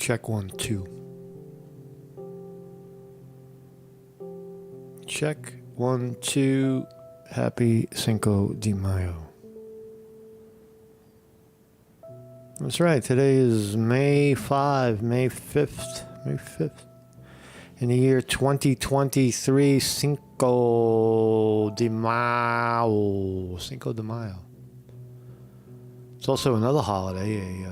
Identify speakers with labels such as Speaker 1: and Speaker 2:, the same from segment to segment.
Speaker 1: Check 1, 2. Check 1, 2. Happy Cinco de Mayo. That's right. Today is May 5th. May 5th. In the year 2023, Cinco de Mayo. Cinco de Mayo. It's also another holiday,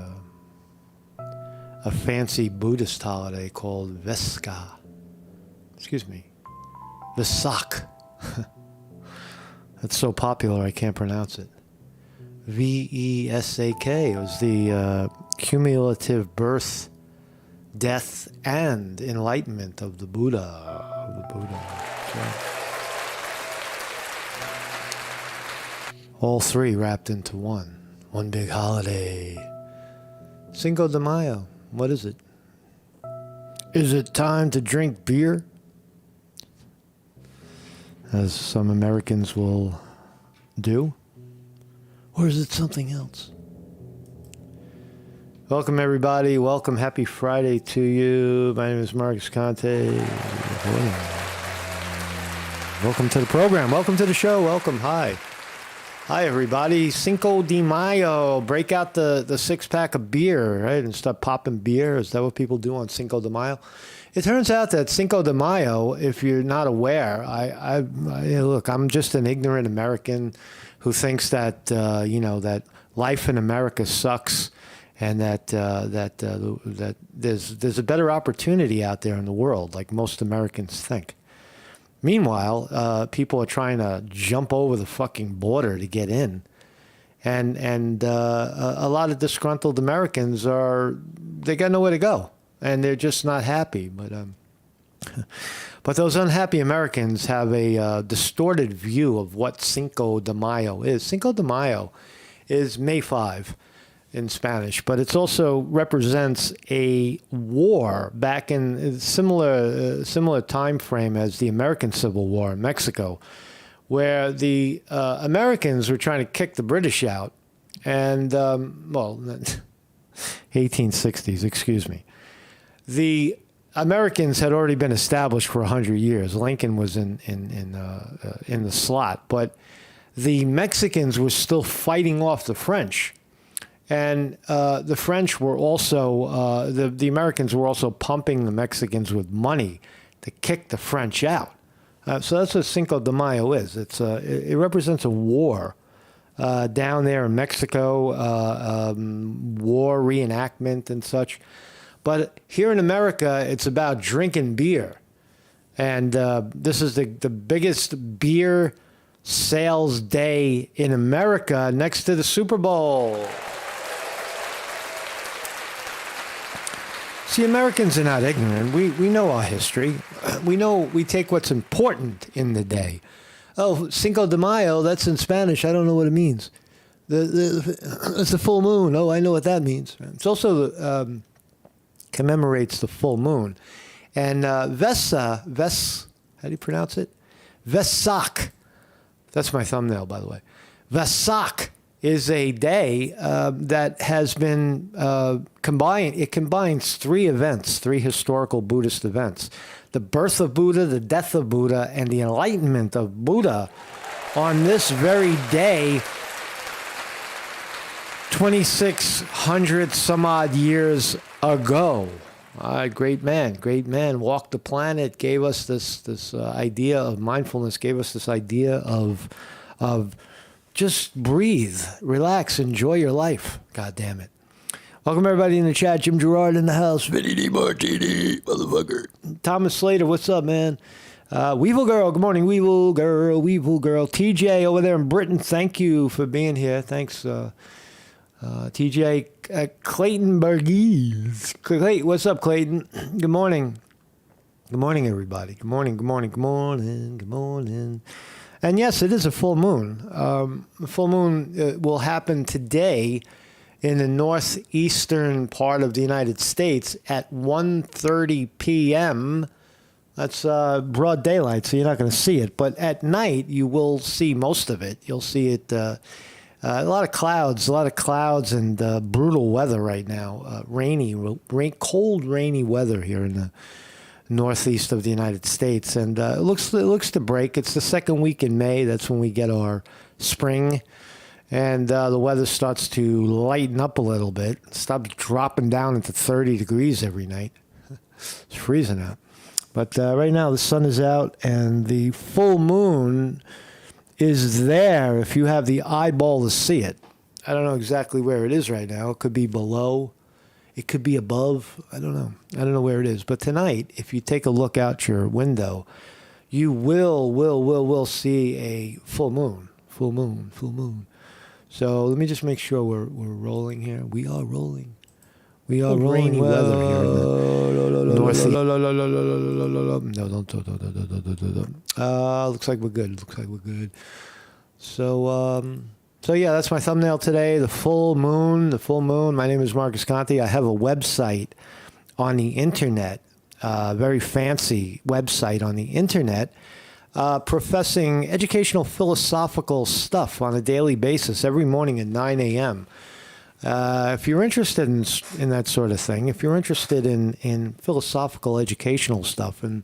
Speaker 1: a fancy Buddhist holiday called Vesak. Vesak. That's so popular I can't pronounce it. Vesak. It was the cumulative birth, death, and enlightenment of the Buddha. That's right. All three wrapped into one. One big holiday. Cinco de Mayo. What is it? Is it time to drink beer? As some Americans will do? Or is it something else? Welcome, everybody. Welcome. Happy Friday to you. My name is Marcus Conte. Welcome to the program. Welcome to the show. Welcome. Hi. Hi, everybody. Cinco de Mayo. Break out the six-pack of beer, right? And start popping beer. Is that what people do on Cinco de Mayo? It turns out that Cinco de Mayo, if you're not aware, look, I'm just an ignorant American who thinks that, that life in America sucks and that there's a better opportunity out there in the world, like most Americans think. Meanwhile, people are trying to jump over the fucking border to get in. And a lot of disgruntled Americans they got nowhere to go. And they're just not happy. But those unhappy Americans have a distorted view of what Cinco de Mayo is. Cinco de Mayo is May 5 in Spanish, but it also represents a war back in a similar time frame as the American Civil War in Mexico, where the Americans were trying to kick the British out. And, 1860s, excuse me. The Americans had already been established for 100 years. Lincoln was in the slot, but the Mexicans were still fighting off the French, and the French were also the Americans were also pumping the Mexicans with money to kick the French out. So that's what Cinco de Mayo is. It represents a war down there in Mexico, war reenactment and such. But here in America, it's about drinking beer. And this is the biggest beer sales day in America next to the Super Bowl. See, Americans are not ignorant. We know our history. We take what's important in the day. Oh, Cinco de Mayo, that's in Spanish. I don't know what it means. It's the full moon. Oh, I know what that means. It's also commemorates the full moon. And how do you pronounce it? Vesak. That's my thumbnail, by the way. Vesak is a day that has been combined. It combines three historical Buddhist events. The birth of Buddha, the death of Buddha, and the enlightenment of Buddha on this very day, 2,600 some odd years ago. Great man, walked the planet, gave us this idea of mindfulness, gave us this idea of just breathe, relax, enjoy your life. God damn it. Welcome everybody in the chat. Jim Gerard in the house. Vinny D. Martini, motherfucker. Thomas Slater, what's up, man? Weevil Girl, good morning, Weevil Girl. TJ over there in Britain, thank you for being here. Thanks, TJ. Clayton Burgess. What's up, Clayton? Good morning. Good morning, everybody. Good morning. And yes, it is a full moon. The full moon will happen today in the northeastern part of the United States at 1:30 p.m. That's broad daylight, so you're not going to see it. But at night, you will see most of it. You'll see it A lot of clouds and brutal weather right now. Cold, rainy weather here in the northeast of the United States, and it looks to break. It's the second week in May. That's when we get our spring, and the weather starts to lighten up a little bit. Stops dropping down into 30 degrees every night. It's freezing out. But right now the sun is out, and the full moon is there if you have the eyeball to see it. I don't know exactly where it is right now. It could be below. It could be above. I don't know. I don't know where it is. But tonight, if you take a look out your window, you will see a full moon. Full moon. So let me just make sure we're rolling here. We are rolling. We are rolling. Rainy weather here in the northeast. No, don't. Looks like we're good. So yeah, that's my thumbnail today. The full moon. My name is Marcus Conte. I have a website on the internet, very fancy website on the internet, professing educational philosophical stuff on a daily basis every morning at 9 a.m. If you're interested in that sort of thing, if you're interested in philosophical educational stuff and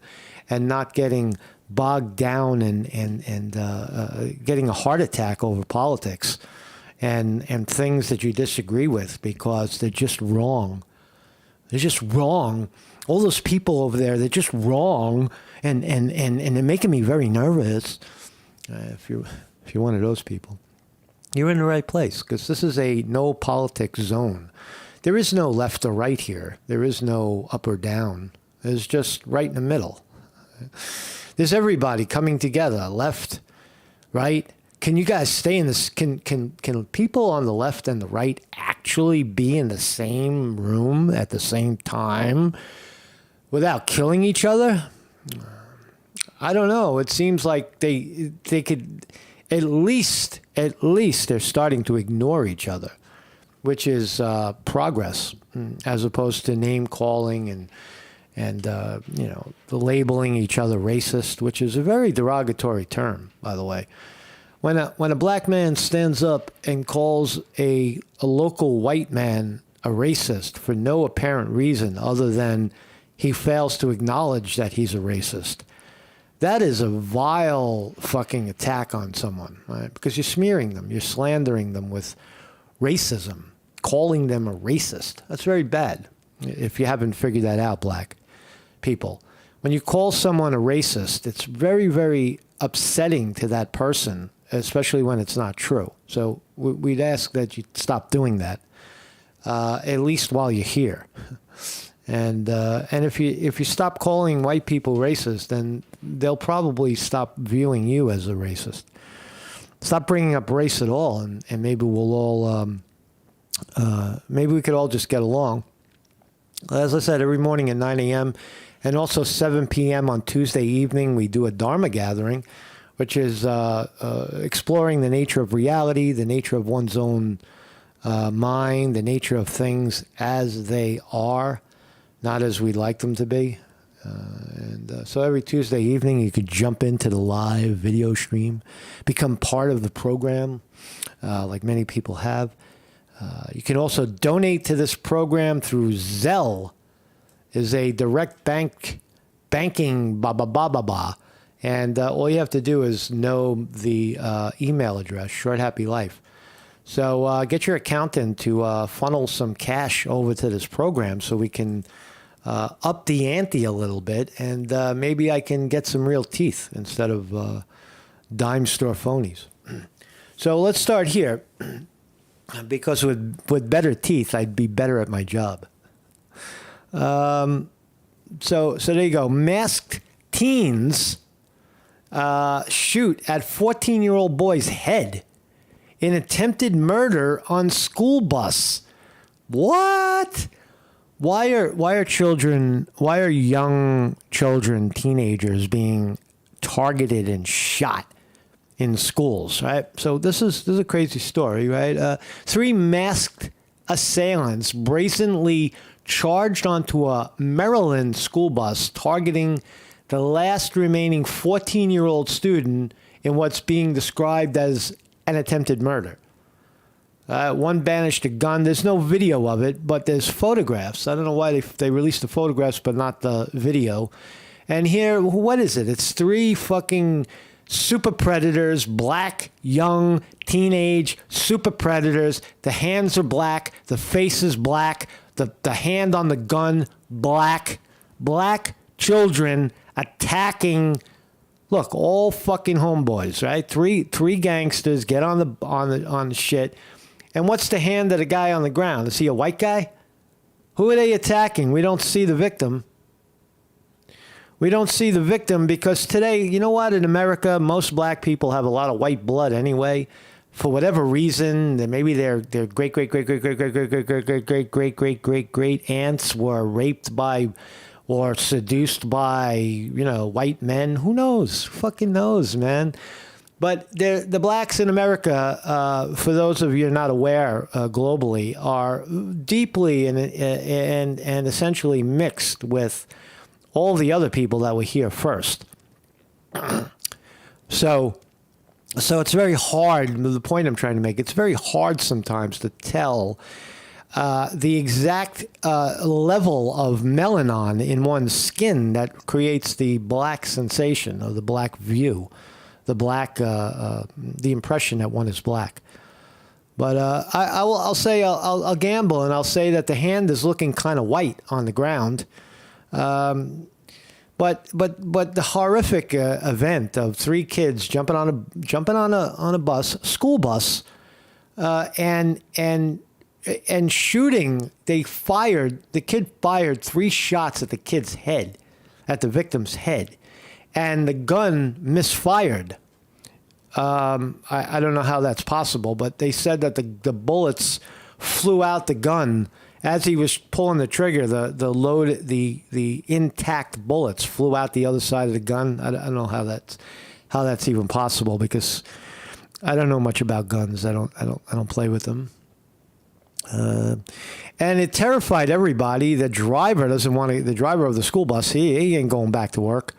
Speaker 1: not getting bogged down and getting a heart attack over politics and things that you disagree with because they're just wrong. They're just wrong. All those people over there, they're just wrong, and they're making me very nervous. If you're one of those people, you're in the right place, because this is a no politics zone. There is no left or right here. There is no up or down. There's just right in the middle. There's everybody coming together, left, right. Can you guys stay in this? Can people on the left and the right actually be in the same room at the same time without killing each other? I don't know. It seems like they could at least they're starting to ignore each other, which is progress, as opposed to name calling and labeling each other racist, which is a very derogatory term, by the way. When a black man stands up and calls a local white man a racist for no apparent reason other than he fails to acknowledge that he's a racist, that is a vile fucking attack on someone, right? Because you're smearing them, you're slandering them with racism, calling them a racist. That's very bad. If you haven't figured that out, black people, when you call someone a racist, it's very, very upsetting to that person, especially when it's not true. So we'd ask that you stop doing that, at least while you're here. And if you stop calling white people racist, then they'll probably stop viewing you as a racist. Stop bringing up race at all, and maybe we'll all maybe we could all just get along. As I said, every morning at 9 a.m. and also 7 p.m. on Tuesday evening, we do a Dharma gathering, which is exploring the nature of reality, the nature of one's own mind, the nature of things as they are, not as we'd like them to be. So every Tuesday evening, you could jump into the live video stream, become part of the program, like many people have. You can also donate to this program through Zelle. Is a direct banking and all you have to do is know the email address, Short Happy Life. So get your accountant to funnel some cash over to this program so we can up the ante a little bit, and maybe I can get some real teeth instead of dime store phonies. So let's start here, because with better teeth, I'd be better at my job. So there you go. Masked teens shoot at 14-year-old boy's head in attempted murder on school bus. What? Why are young children, teenagers being targeted and shot in schools, right? So this is a crazy story, right? 3 masked assailants brazenly charged onto a Maryland school bus, targeting the last remaining 14-year-old student in what's being described as an attempted murder. One banished a gun. There's no video of it, but there's photographs. I don't know why they released the photographs, but not the video. And here, what is it? It's 3 fucking super predators, black, young, teenage super predators. The hands are black. The face is black. The hand on the gun, black. Black children attacking. Look, all fucking homeboys, right? Three gangsters get on the shit. And what's the hand of the guy on the ground? Is he a white guy? Who are they attacking? We don't see the victim. We don't see the victim because today, you know what? In America, most black people have a lot of white blood anyway. For whatever reason, maybe their great aunts were raped by or seduced by, white men. Who knows? Fucking knows, man. But the blacks in America, for those of you not aware globally, are deeply and essentially mixed with all the other people that were here first. So it's very hard. The point I'm trying to make, it's very hard sometimes to tell the exact level of melanin in one's skin that creates the black sensation or the black view, the impression that one is black. But I'll say I'll gamble and I'll say that the hand is looking kind of white on the ground. But the horrific event of 3 kids jumping on a bus, school bus, and shooting. The kid fired 3 shots at the kid's head, at the victim's head, and the gun misfired. I don't know how that's possible, but they said that the bullets flew out the gun. As he was pulling the trigger, the intact bullets flew out the other side of the gun. I don't know how that's even possible because I don't know much about guns. I don't play with them. And it terrified everybody. The driver doesn't want to. The driver of the school bus, he ain't going back to work.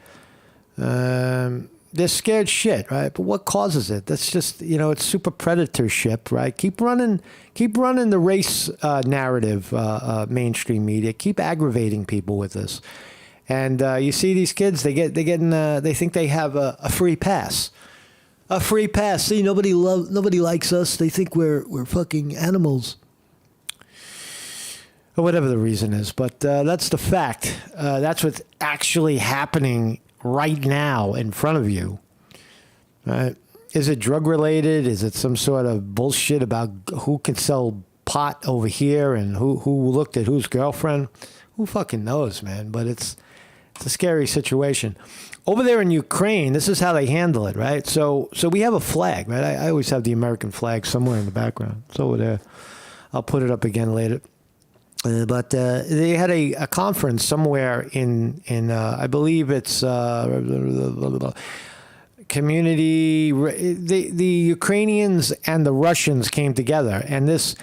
Speaker 1: They're scared shit, right? But what causes it? That's just, it's super predatorship, right? Keep running the race narrative, mainstream media. Keep aggravating people with this. And you see these kids, they think they have a free pass. A free pass. See, nobody likes us. They think we're fucking animals. Or whatever the reason is. But that's the fact. That's what's actually happening right now in front of you, right? Is it drug related? Is it some sort of bullshit about who can sell pot over here and who looked at whose girlfriend? Who fucking knows, man? But it's a scary situation. Over there in Ukraine, this is how they handle it, right? So we have a flag, right? I always have the American flag somewhere in the background. It's over there. I'll put it up again later. But they had a conference somewhere in I believe it's community. The Ukrainians and the Russians came together, and this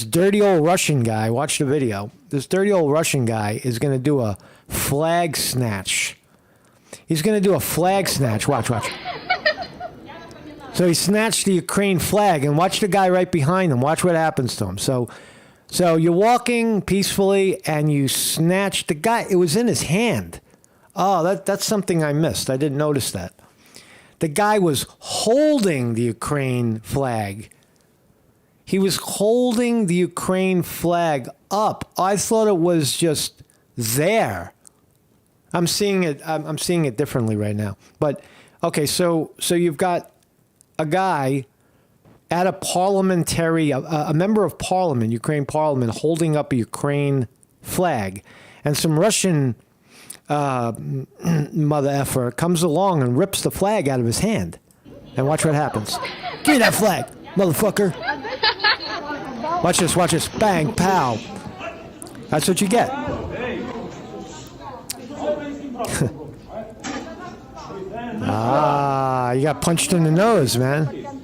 Speaker 1: dirty old Russian guy. Watch the video. This dirty old Russian guy is going to do a flag snatch. He's going to do a flag snatch. Watch. So he snatched the Ukraine flag, and watch the guy right behind him. Watch what happens to him. So you're walking peacefully and you snatch the guy. It was in his hand. Oh, that's something I missed. I didn't notice that. The guy was holding the Ukraine flag. He was holding the Ukraine flag up. I thought it was just there. I'm seeing it differently right now. But okay, so you've got a guy at a parliamentary, a member of parliament, Ukraine parliament, holding up a Ukraine flag. And some Russian mother effer comes along and rips the flag out of his hand. And watch what happens. Give me that flag, motherfucker. Watch this. Bang, pow. That's what you get. You got punched in the nose, man.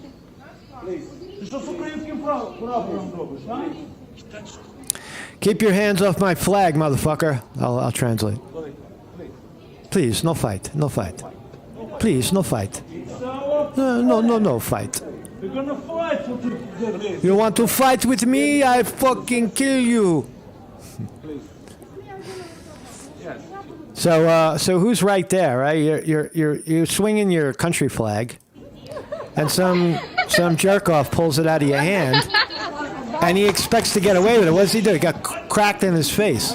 Speaker 1: Keep your hands off my flag, motherfucker. I'll translate. Please, no fight. Please, no fight. No fight.
Speaker 2: We're gonna fight for the race.
Speaker 1: You want to fight with me? I fucking kill you.
Speaker 2: Please. Yes.
Speaker 1: So who's right there, right? You're swinging your country flag, and some jerk off pulls it out of your hand, and he expects to get away with it. What does he do? He got cracked in his face.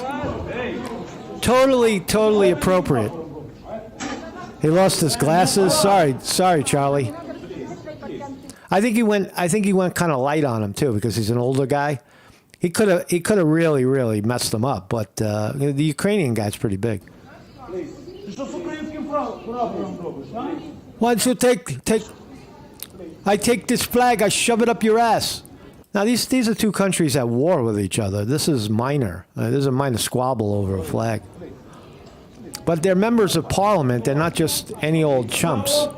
Speaker 1: Totally appropriate. He lost his glasses. Sorry, Charlie. I think he went kind of light on him too because he's an older guy. He could have really messed him up, but the Ukrainian guy's pretty big. Why don't you take? I take this flag, I shove it up your ass. Now these are two countries at war with each other. This is minor. There's a minor squabble over a flag. But they're members of parliament. They're not just any old chumps.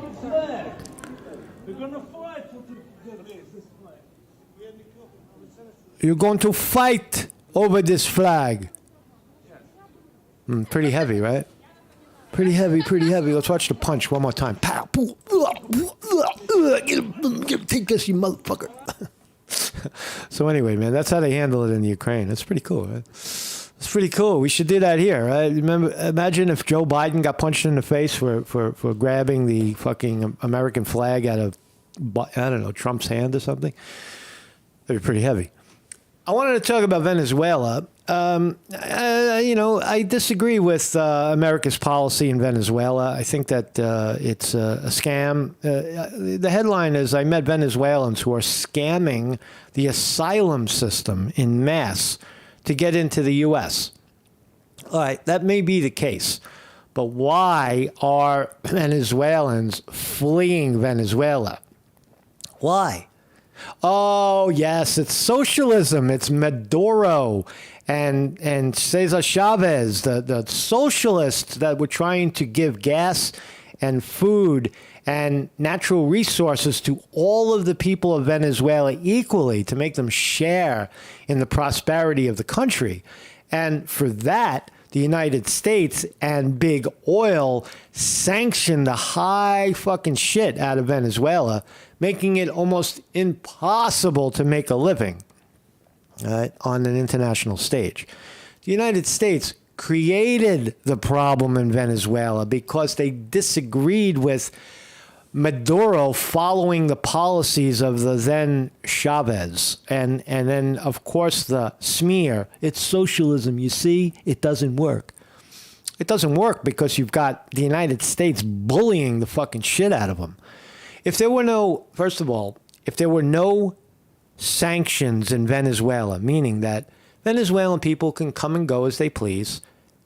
Speaker 1: You're going to fight over this flag. Pretty heavy, right? Pretty heavy. Let's watch the punch one more time. Pow! Take this, you motherfucker. So anyway, man, that's how they handle it in the Ukraine. That's pretty cool, right? It's pretty cool. We should do that here, right? Imagine if Joe Biden got punched in the face for grabbing the fucking American flag out of, I don't know, Trump's hand or something. That'd be pretty heavy. I wanted to talk about Venezuela. I disagree with America's policy in Venezuela. I think that it's a scam. The headline is, I met Venezuelans who are scamming the asylum system in mass to get into the U.S. All right, that may be the case. But why are Venezuelans fleeing Venezuela? Why? Oh, yes, it's socialism. It's Maduro and Cesar Chavez, the socialists that were trying to give gas and food and natural resources to all of the people of Venezuela equally to make them share in the prosperity of the country. And for that, the United States and big oil sanctioned the high fucking shit out of Venezuela, making it almost impossible to make a living on an international stage. The United States created the problem in Venezuela because they disagreed with Maduro following the policies of the then Chavez. And then, of course, the smear. It's socialism, you see? It doesn't work. It doesn't work because you've got the United States bullying the fucking shit out of them. If there were no, first of all, if there were no sanctions in Venezuela, meaning that Venezuelan people can come and go as they please,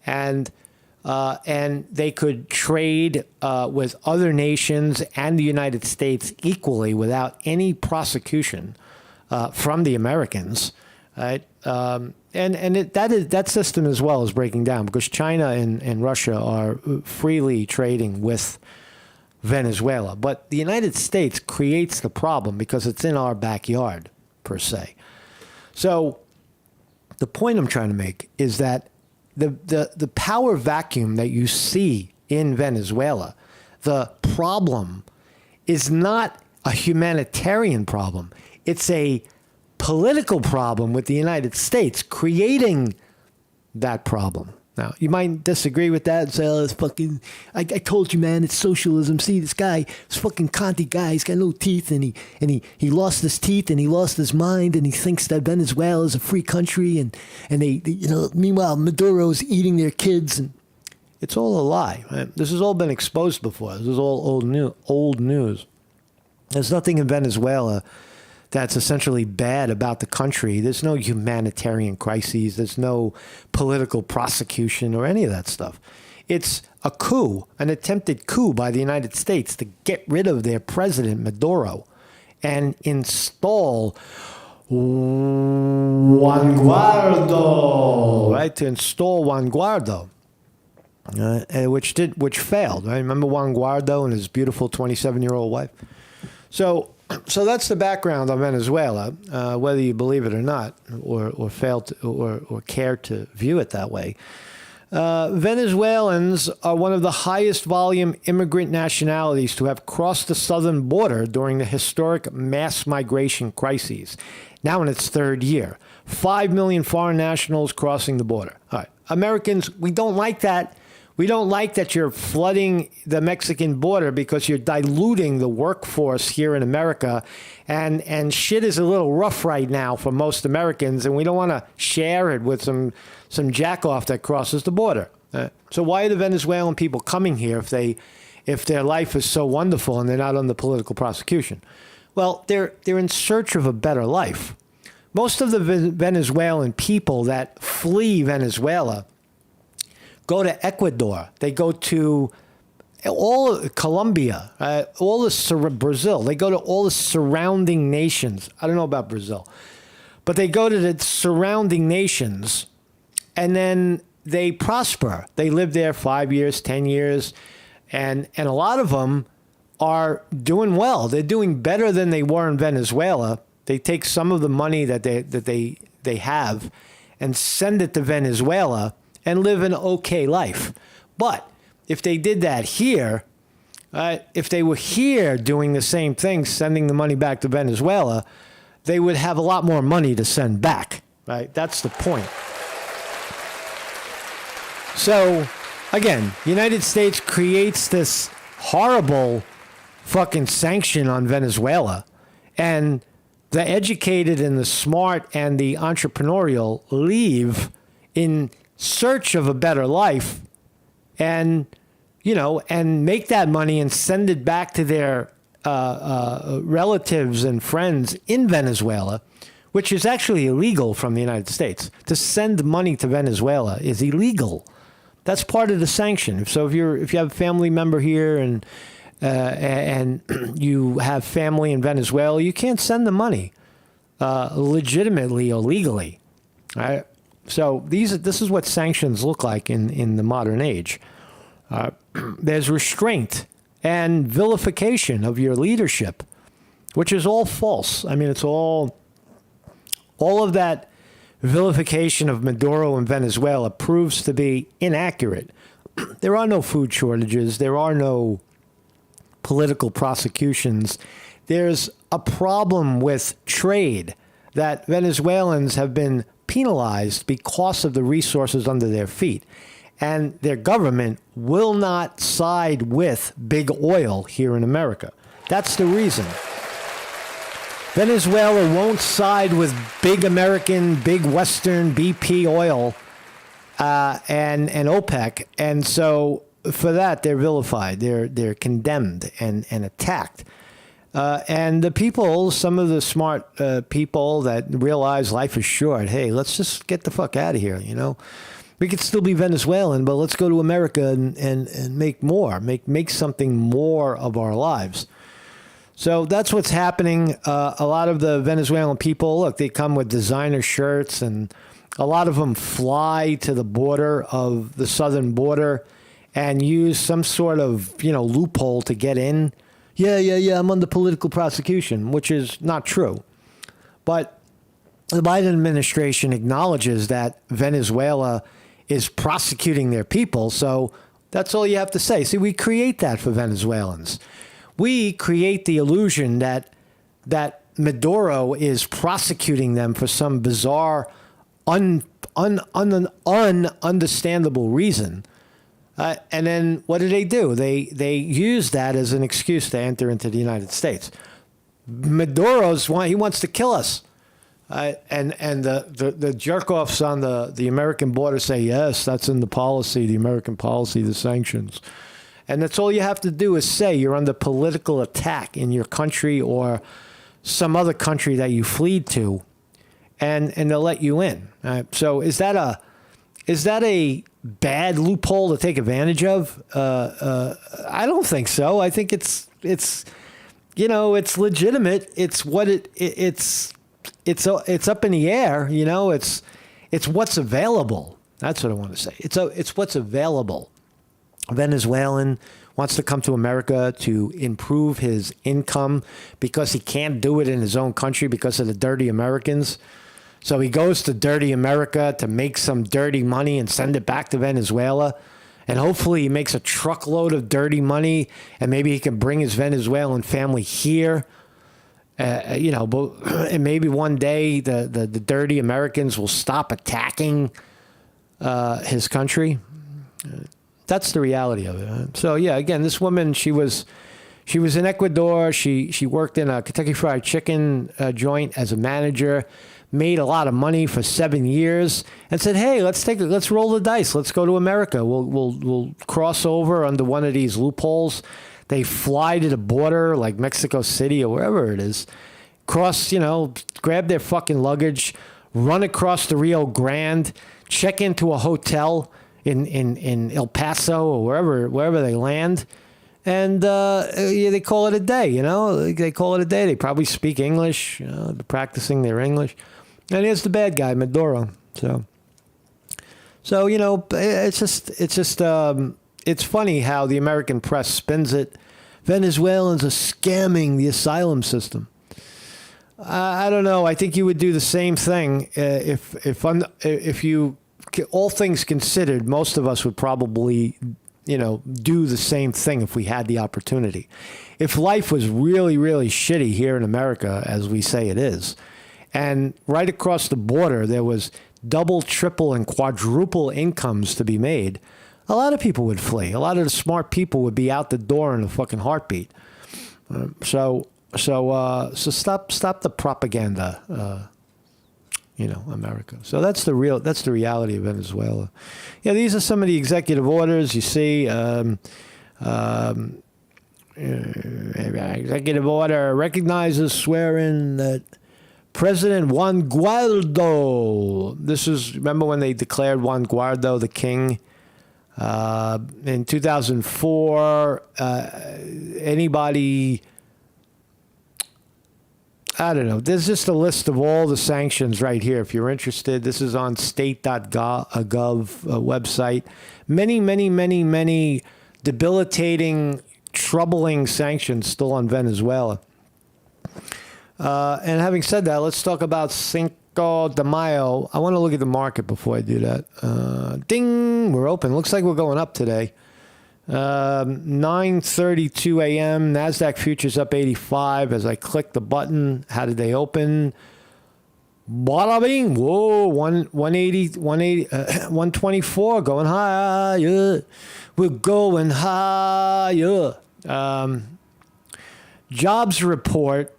Speaker 1: and they could trade with other nations and the United States equally without any prosecution from the Americans, right? That system as well is breaking down because China and Russia are freely trading with Venezuela. But the United States creates the problem because it's in our backyard, per se. So the point I'm trying to make is that the power vacuum that you see in Venezuela, the problem is not a humanitarian problem. It's a political problem with the United States creating that problem. Now, you might disagree with that and say, oh, it's fucking, I told you, man, it's socialism. See, this guy, this fucking Conti guy, he's got no teeth, and he lost his teeth, and he lost his mind, and he thinks that Venezuela is a free country, and they meanwhile, Maduro's eating their kids, and it's all a lie. Right? This has all been exposed before. This is all old news. There's nothing in Venezuela that's essentially bad about the country. There's no humanitarian crises. There's no political prosecution or any of that stuff. It's a coup, an attempted coup by the United States to get rid of their president, Maduro, and install Juan Guaido, right? To install Juan Guaido, which failed. Right? Remember Juan Guaido and his beautiful 27-year-old wife? So that's the background on Venezuela, whether you believe it or not, or fail to, or care to view it that way. Venezuelans are one of the highest volume immigrant nationalities to have crossed the southern border during the historic mass migration crises. Now in its third year, 5 million foreign nationals crossing the border. All right. Americans, we don't like that. We don't like that you're flooding the Mexican border because you're diluting the workforce here in America. And shit is a little rough right now for most Americans, and we don't want to share it with some jackoff that crosses the border. So why are the Venezuelan people coming here if their life is so wonderful and they're not under political prosecution? Well, they're in search of a better life. Most of the Venezuelan people that flee Venezuela go to Ecuador. They go to all of Colombia, Brazil. They go to all the surrounding nations. I don't know about Brazil, but they go to the surrounding nations, and then they prosper. They live there 5 years, 10 years, and a lot of them are doing well. They're doing better than they were in Venezuela. They take some of the money that they have and send it to Venezuela and live an okay life. But if they did that here, if they were here doing the same thing, sending the money back to Venezuela, they would have a lot more money to send back, right? That's the point. So, again, the United States creates this horrible fucking sanction on Venezuela, and the educated and the smart and the entrepreneurial leave in search of a better life and make that money and send it back to their relatives and friends in Venezuela, which is actually illegal from the United States. To send money to Venezuela is illegal. That's part of the sanction. So if you have a family member here and you have family in Venezuela, you can't send the money legitimately or legally. All right? So this is what sanctions look like in the modern age. There's restraint and vilification of your leadership, which is all false. I mean, it's all of that vilification of Maduro in Venezuela proves to be inaccurate. There are no food shortages. There are no political prosecutions. There's a problem with trade, that Venezuelans have been penalized because of the resources under their feet. And their government will not side with big oil here in America. That's the reason. Venezuela won't side with big American, big Western BP oil and OPEC. And so for that, they're vilified. They're condemned and attacked. And the people, some of the smart people that realize life is short, hey, let's just get the fuck out of here, We could still be Venezuelan, but let's go to America and make more, make something more of our lives. So that's what's happening. A lot of the Venezuelan people, look, they come with designer shirts, and a lot of them fly to the border of the southern border and use some sort of, loophole to get in. Yeah, I'm under political prosecution, which is not true. But the Biden administration acknowledges that Venezuela is prosecuting their people, so that's all you have to say. See, we create that for Venezuelans. We create the illusion that Maduro is prosecuting them for some bizarre, ununderstandable reason. And then what do? They use that as an excuse to enter into the United States. He wants to kill us. And the jerk-offs on the American border say, yes, that's in the policy, the American policy, the sanctions. And that's all you have to do is say you're under political attack in your country or some other country that you fled to, and they'll let you in. So is that a bad loophole to take advantage of? I don't think so. I think it's it's legitimate. It's what it's up in the air. It's what's available. That's what I want to say. It's what's available. A Venezuelan wants to come to America to improve his income because he can't do it in his own country because of the dirty Americans. So he goes to dirty America to make some dirty money and send it back to Venezuela. And hopefully he makes a truckload of dirty money and maybe he can bring his Venezuelan family here. And maybe one day the dirty Americans will stop attacking his country. That's the reality of it. So yeah, again, this woman, she was in Ecuador. She worked in a Kentucky Fried Chicken joint as a manager, made a lot of money for 7 years, and said, "Hey, let's roll the dice. Let's go to America. We'll cross over under one of these loopholes." They fly to the border, like Mexico City or wherever it is, cross, grab their fucking luggage, run across the Rio Grande, check into a hotel in El Paso or wherever they land, and they call it a day. They call it a day. They probably speak English, they're practicing their English, and here's the bad guy, Maduro. So it's funny how the American press spins it. Venezuelans are scamming the asylum system. I don't know. I think you would do the same thing if you, all things considered, most of us would probably, do the same thing if we had the opportunity. If life was really, really shitty here in America, as we say it is, and right across the border there was double, triple, and quadruple incomes to be made, a lot of people would flee. A lot of the smart people would be out the door in a fucking heartbeat. So stop the propaganda, America. So that's the reality of Venezuela. Yeah, these are some of the executive orders you see. Executive order recognizes swearing that President Juan Guaido. Remember when they declared Juan Guaido the king? In 2004, anybody, I don't know. There's just a list of all the sanctions right here. If you're interested, this is on state.gov website. Many, many, many, many debilitating, troubling sanctions still on Venezuela. And having said that, let's talk about Cinco de Mayo. I want to look at the market before I do that. Ding, we're open. Looks like we're going up today. 9:32 a.m. NASDAQ futures up 85 as I click the button. How did they open? Bada bing. Whoa, 124 going higher. We're going higher. Jobs report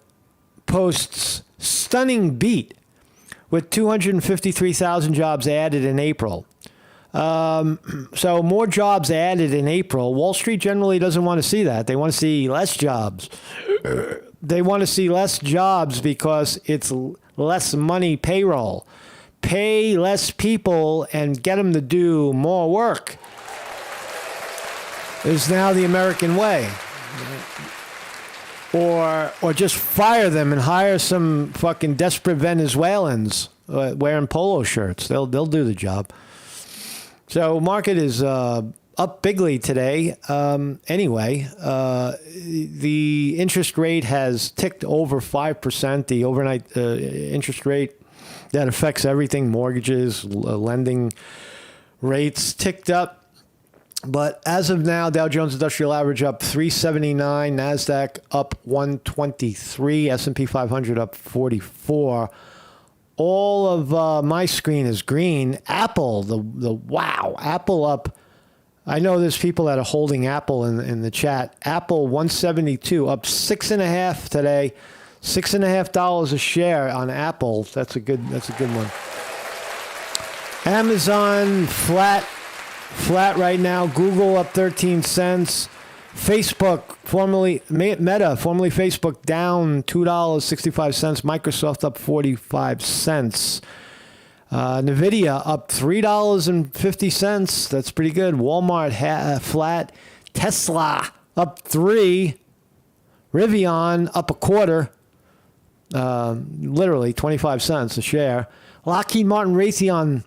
Speaker 1: posts stunning beat with 253,000 jobs added in April. So more jobs added in April. Wall Street generally doesn't want to see that. They want to see less jobs. They want to see less jobs because it's less money payroll. Pay less people and get them to do more work is now the American way. Or just fire them and hire some fucking desperate Venezuelans wearing polo shirts. They'll do the job. So market is up bigly today. Anyway, the interest rate has ticked over 5%. The overnight interest rate that affects everything, mortgages, lending rates ticked up. But as of now, Dow Jones Industrial Average up 379, NASDAQ up 123, S&P 500 up 44. All of my screen is green. Apple, Apple up. I know there's people that are holding Apple in the chat. Apple 172 up 6.5 today, $6.50 a share on Apple. That's a good one. Amazon flat right now. Google up 13 cents. Facebook, formerly Meta, formerly Facebook, down $2.65. Microsoft up 45 cents. Nvidia up $3.50. That's pretty good. Walmart flat. Tesla up 3. Rivian up a quarter. Literally 25 cents a share. Lockheed Martin Raytheon,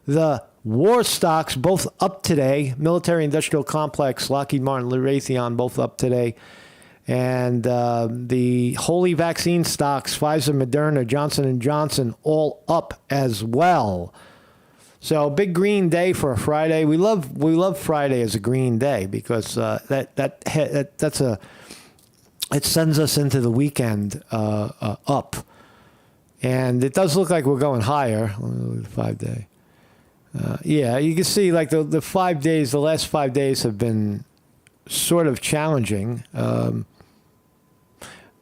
Speaker 1: the war stocks both up today. Military industrial complex, Lockheed Martin, Raytheon both up today. And the holy vaccine stocks, Pfizer, Moderna, Johnson & Johnson, all up as well. So big green day for a Friday. We love Friday as a green day because it sends us into the weekend up. And it does look like we're going higher. 5 day. Yeah, you can see like the 5 days, the last 5 days have been sort of challenging.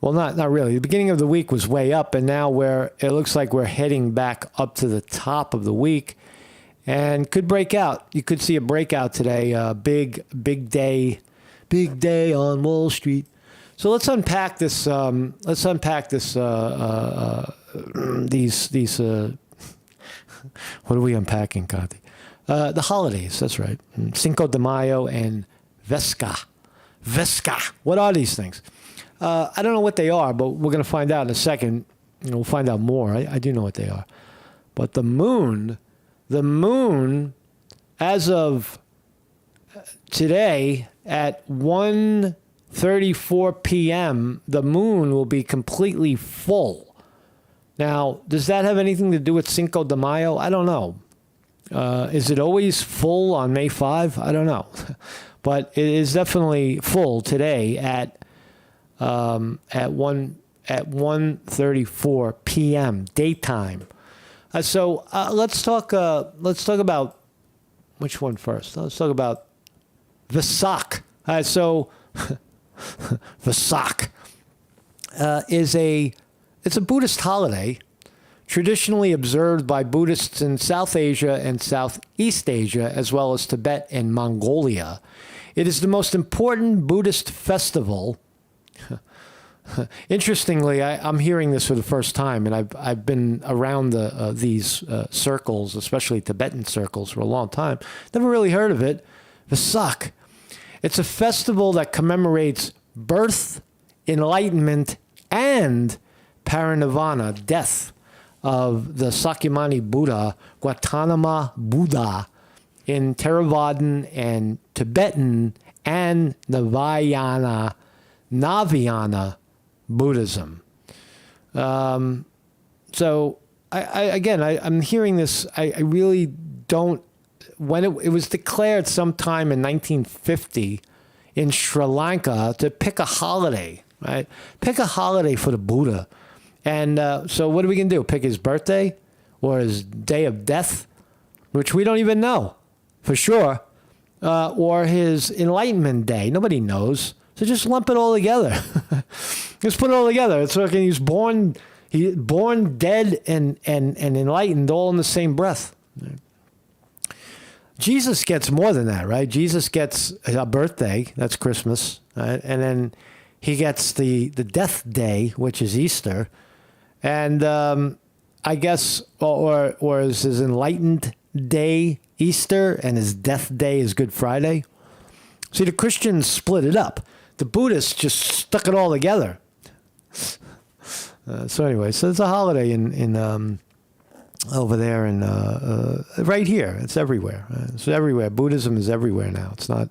Speaker 1: Well, not really. The beginning of the week was way up, and now it looks like we're heading back up to the top of the week and could break out. You could see a breakout today. Big day on Wall Street. So let's unpack this. These. What are we unpacking, Kathy? The holidays. That's right. Cinco de Mayo and Vesak. What are these things? I don't know what they are, but we're going to find out in a second. We'll find out more. I do know what they are. But the moon, as of today at 1:34 p.m., the moon will be completely full. Now, does that have anything to do with Cinco de Mayo? I don't know. Is it always full on May 5? I don't know. But it is definitely full today at 1:34 p.m. daytime. So let's talk about which one first. Let's talk about Vesak. So Vesak it's a Buddhist holiday traditionally observed by Buddhists in South Asia and Southeast Asia, as well as Tibet and Mongolia. It is the most important Buddhist festival. Interestingly, I'm hearing this for the first time, and I've been around these circles, especially Tibetan circles, for a long time. Never really heard of it. Vesak. It's a festival that commemorates birth, enlightenment, and parinirvana, death, of the Sakyamuni Buddha, Gautama Buddha, in Theravadan and Tibetan and Navayana Buddhism. So I'm hearing this. I really don't. When it was declared sometime in 1950 in Sri Lanka to pick a holiday, right? Pick a holiday for the Buddha. And so what are we going to do? Pick his birthday or his day of death, which we don't even know for sure, or his enlightenment day. Nobody knows. So just lump it all together. Just put it all together. It's like he's born dead, and enlightened all in the same breath. Jesus gets more than that, right? Jesus gets a birthday, that's Christmas, right? And then he gets the death day, which is Easter. And I guess, or is his enlightened day Easter and his death day is Good Friday? See, the Christians split it up. The Buddhists just stuck it all together. So anyway, so it's a holiday in over there and right here. It's everywhere. It's everywhere. Buddhism is everywhere now. It's not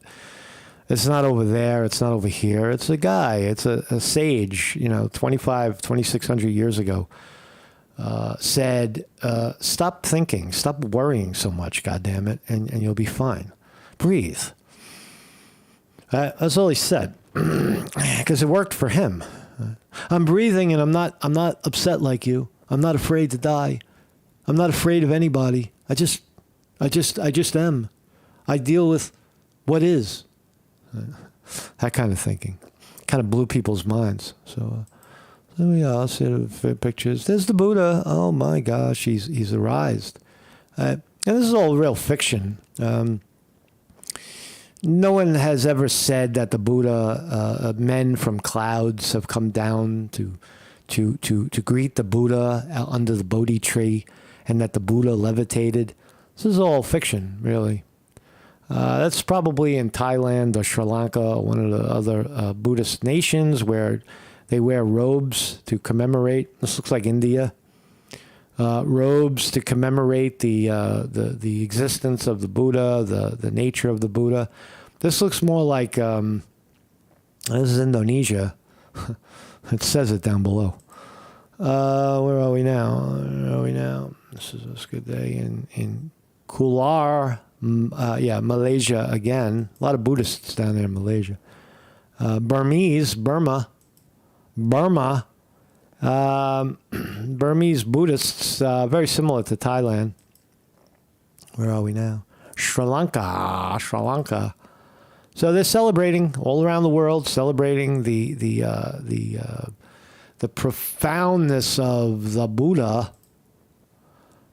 Speaker 1: over there. It's not over here. It's a guy. It's a sage, 2,600 years ago, said, stop thinking, stop worrying so much, goddammit, and you'll be fine. Breathe. That's all he said, because it worked for him. I'm breathing, and I'm not upset like you. I'm not afraid to die. I'm not afraid of anybody. I just am. I deal with what is. That kind of thinking kind of blew people's minds. So yeah, I'll see the pictures. There's the Buddha. Oh my gosh, he's arised. And this is all real fiction. No one has ever said that the Buddha, men from clouds have come down to greet the Buddha under the Bodhi tree, and that the Buddha levitated. This is all fiction, really. That's probably in Thailand or Sri Lanka, one of the other Buddhist nations where they wear robes to commemorate. This looks like India. Robes to commemorate the existence of the Buddha, the nature of the Buddha. This looks more like this is Indonesia. It says it down below. Where are we now? This is a good day in Kular, Malaysia again. A lot of Buddhists down there in Malaysia. Burma. Burmese Buddhists, very similar to Thailand. Where are we now? Sri Lanka. So they're celebrating all around the world, celebrating the profoundness of the Buddha.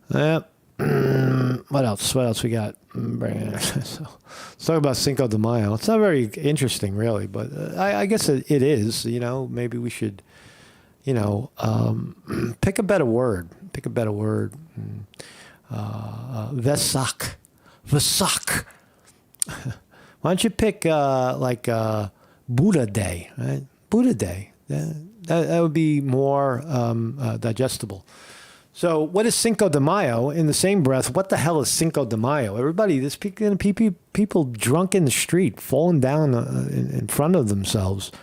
Speaker 1: What else we got? So, let's talk about Cinco de Mayo. It's not very interesting, really, but I guess it is. Maybe we should, pick a better word. Vesak. Why don't you pick Buddha Day, right? Buddha Day. That would be more digestible. So what is Cinco de Mayo? In the same breath, what the hell is Cinco de Mayo? Everybody, there's people drunk in the street, falling down in front of themselves,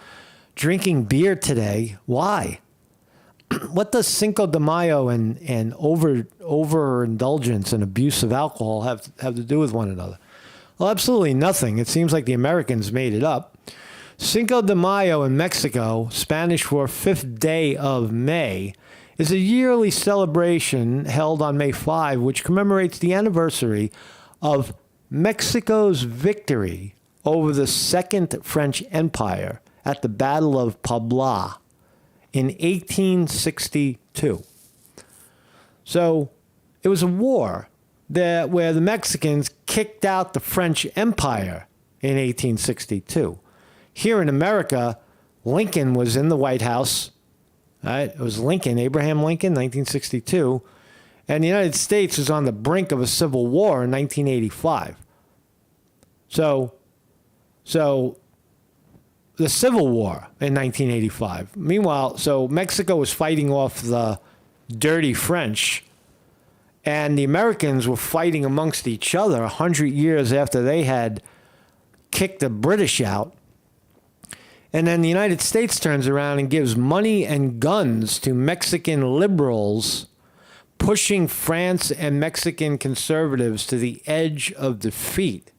Speaker 1: drinking beer today. Why? What does Cinco de Mayo and overindulgence and abuse of alcohol have to do with one another? Well, absolutely nothing. It seems like the Americans made it up. Cinco de Mayo in Mexico, Spanish for 5th day of May, is a yearly celebration held on May 5, which commemorates the anniversary of Mexico's victory over the Second French Empire at the Battle of Puebla in 1862. So it was a war where the Mexicans kicked out the French Empire in 1862. Here in America, Lincoln was in the White House. Right? It was Abraham Lincoln, 1962. And the United States was on the brink of a civil war in 1985. So the Civil War in 1985. Meanwhile, so Mexico was fighting off the dirty French, and the Americans were fighting amongst each other 100 years after they had kicked the British out. And then the United States turns around and gives money and guns to Mexican liberals, pushing France and Mexican conservatives to the edge of defeat.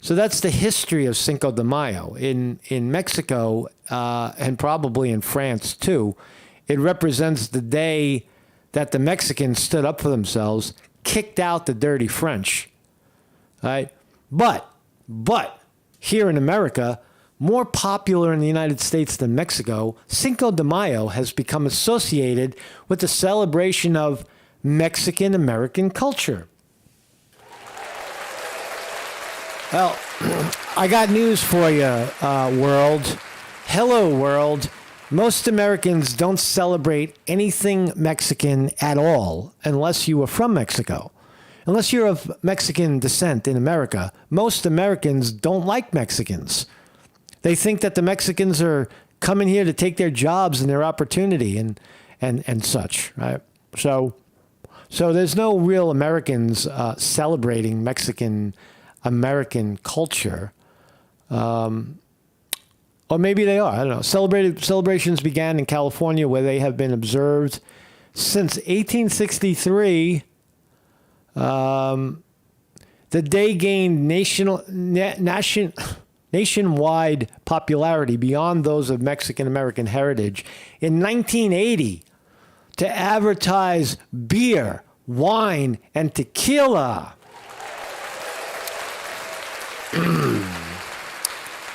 Speaker 1: So that's the history of Cinco de Mayo. In Mexico, and probably in France too, it represents the day that the Mexicans stood up for themselves, kicked out the dirty French. Right? But here in America, more popular in the United States than Mexico, Cinco de Mayo has become associated with the celebration of Mexican-American culture. Well, I got news for you, world. Hello, world. Most Americans don't celebrate anything Mexican at all unless you are from Mexico. Unless you're of Mexican descent in America, most Americans don't like Mexicans. They think that the Mexicans are coming here to take their jobs and their opportunity and such, right? So there's no real Americans celebrating Mexican-American culture. Or maybe they are. I don't know. Celebrations began in California, where they have been observed since 1863. The day gained nationwide popularity beyond those of Mexican-American heritage in 1980 to advertise beer, wine, and tequila.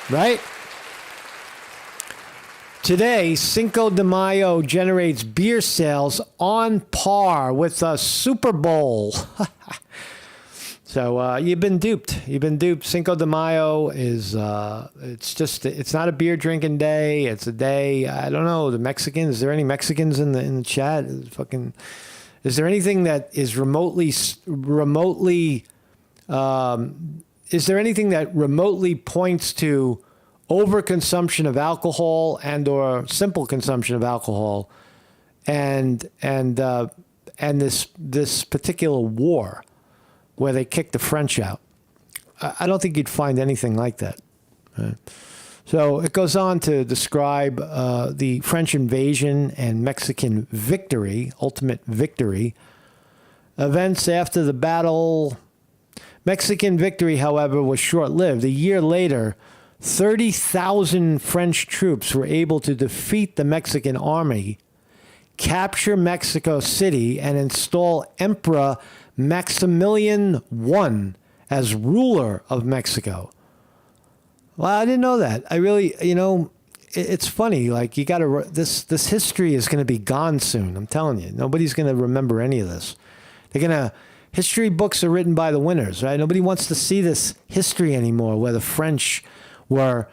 Speaker 1: Right? Today, Cinco de Mayo generates beer sales on par with the Super Bowl. So you've been duped. Cinco de Mayo is, it's not a beer drinking day. It's a day, I don't know, the Mexicans, is there any Mexicans in the chat? Is there anything that is remotely, is there anything that remotely points to overconsumption of alcohol and or simple consumption of alcohol and this particular war where they kicked the French out? I don't think you'd find anything like that. Right? So it goes on to describe the French invasion and Mexican victory, ultimate victory. Events after the battle. Mexican victory, however, was short-lived. A year later, 30,000 French troops were able to defeat the Mexican army, capture Mexico City, and install Emperor Maximilian I as ruler of Mexico. Well, I didn't know that. I really, it's funny. Like, you got to, this history is going to be gone soon. I'm telling you, nobody's going to remember any of this. History books are written by the winners, right? Nobody wants to see this history anymore where the French were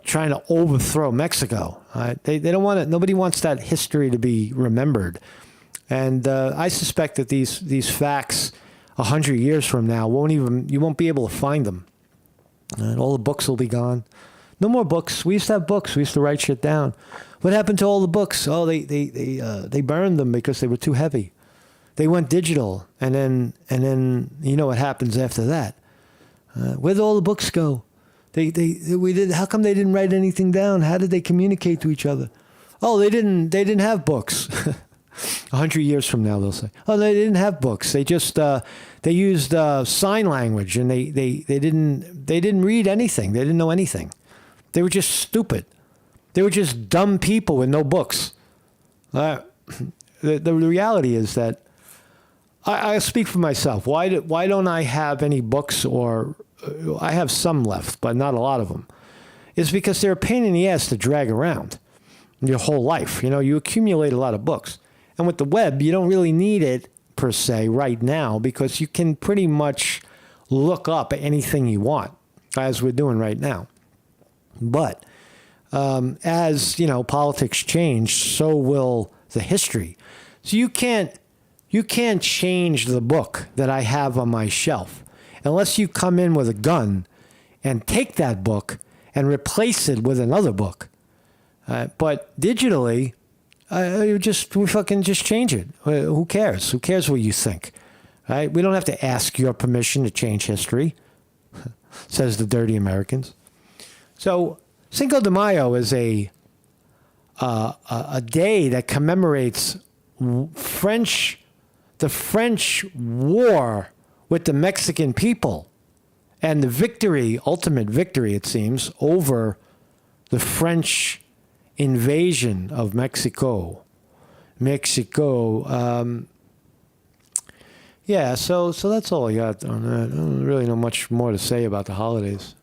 Speaker 1: trying to overthrow Mexico. Right? They don't want it. Nobody wants that history to be remembered. And I suspect that these facts 100 years from now you won't be able to find them. And all the books will be gone. No more books. We used to have books. We used to write shit down. What happened to all the books? Oh, they burned them because they were too heavy. They went digital, and then you know what happens after that. Where'd all the books go? We did. How come they didn't write anything down? How did they communicate to each other? Oh, they didn't have books. 100 years from now, they'll say, oh, they didn't have books. They just they used sign language, and they didn't read anything. They didn't know anything. They were just stupid. They were just dumb people with no books. The reality is that I speak for myself. Why don't I have any books, or I have some left, but not a lot of them? It's because they're a pain in the ass to drag around your whole life. You accumulate a lot of books. And with the web, you don't really need it, per se, right now, because you can pretty much look up anything you want, as we're doing right now. But as, politics change, so will the history. So you can't change the book that I have on my shelf unless you come in with a gun and take that book and replace it with another book. But digitally, we fucking just change it. Who cares? Who cares what you think? Right? We don't have to ask your permission to change history, says the dirty Americans. So Cinco de Mayo is a day that commemorates the French war with the Mexican people and the victory, ultimate victory, it seems, over the French invasion of Mexico. Yeah, so that's all I got on that. I don't really know much more to say about the holidays.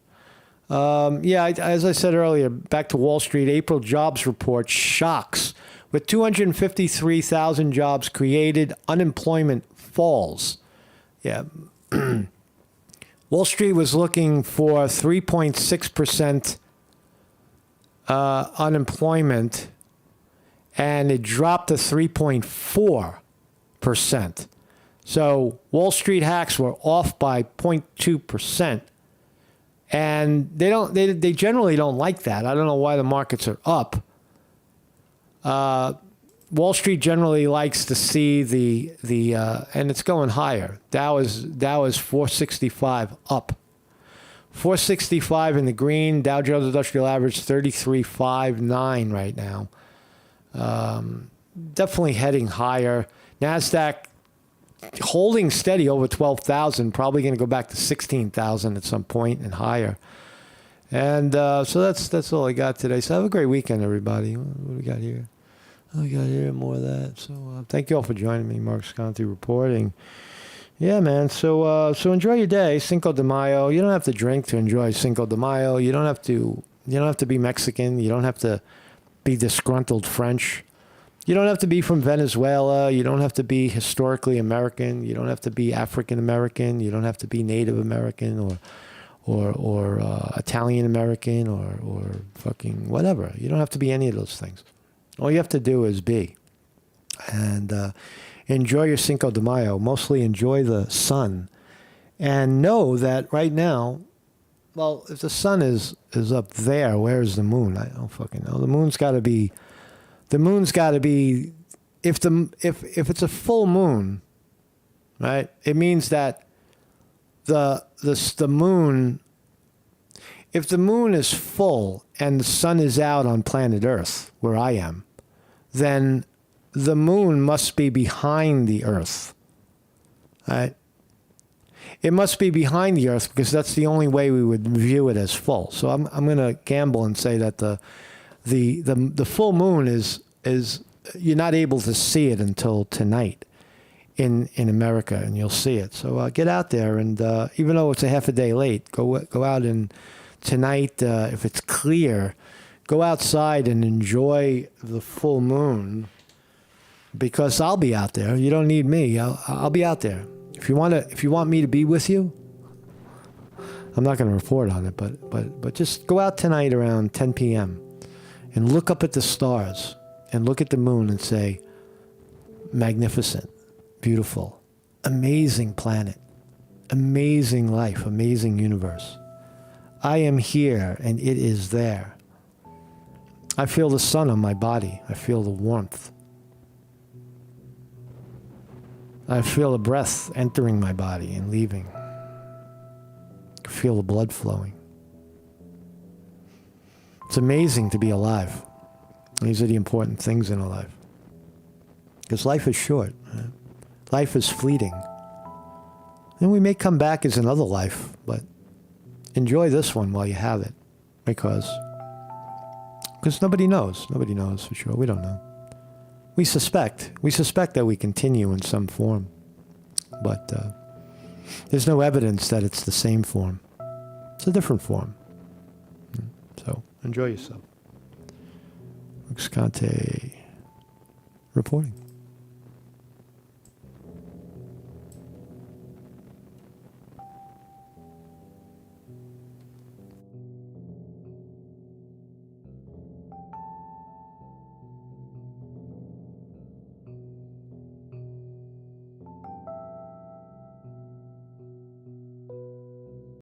Speaker 1: As I said earlier, back to Wall Street, April jobs report shocks. With 253,000 jobs created, unemployment falls. Yeah. Wall Street was looking for 3.6% unemployment, and it dropped to 3.4%. So Wall Street hacks were off by 0.2%. And they generally don't like that. I don't know why the markets are up. Wall Street generally likes to see the and it's going higher. Dow is 465 up. 465 in the green. Dow Jones Industrial Average 3359 right now. Definitely heading higher. NASDAQ holding steady over 12,000. Probably going to go back to 16,000 at some point and higher. And so that's all I got today. So have a great weekend, everybody. What do we got here? We got here more of that. So thank you all for joining me, Mark Sconti reporting. Yeah, man. So enjoy your day, Cinco de Mayo. You don't have to drink to enjoy Cinco de Mayo. You don't have to be Mexican. You don't have to be disgruntled French. You don't have to be from Venezuela. You don't have to be historically American. You don't have to be African American. You don't have to be Native American or Italian American or fucking whatever. You don't have to be any of those things. All you have to do is be. And enjoy your Cinco de Mayo. Mostly enjoy the sun. And know that right now, well, if the sun is up there, where is the moon? I don't fucking know. The moon's got to be, if it's a full moon, right, it means that the moon if the moon is full and the sun is out on planet Earth, where I am, then the moon must be behind the Earth. Right? It must be behind the Earth because that's the only way we would view it as full. So I'm going to gamble and say that the full moon is you're not able to see it until tonight in America, and you'll see it. So get out there, and even though it's a half a day late, go out, and tonight, if it's clear, go outside and enjoy the full moon, because I'll be out there. You don't need me. I'll be out there. If you want me to be with you, I'm not going to report on it, but just go out tonight around 10 p.m. and look up at the stars and look at the moon and say, magnificent, beautiful, amazing planet, amazing life, amazing universe. I am here and it is there. I feel the sun on my body. I feel the warmth. I feel the breath entering my body and leaving. I feel the blood flowing. It's amazing to be alive. These are the important things in our life. Because life is short. Right? Life is fleeting. And we may come back as another life, but enjoy this one while you have it. Because nobody knows. Nobody knows for sure. We don't know. We suspect that we continue in some form, but there's no evidence that it's the same form. It's a different form. So enjoy yourself. Ruscante reporting.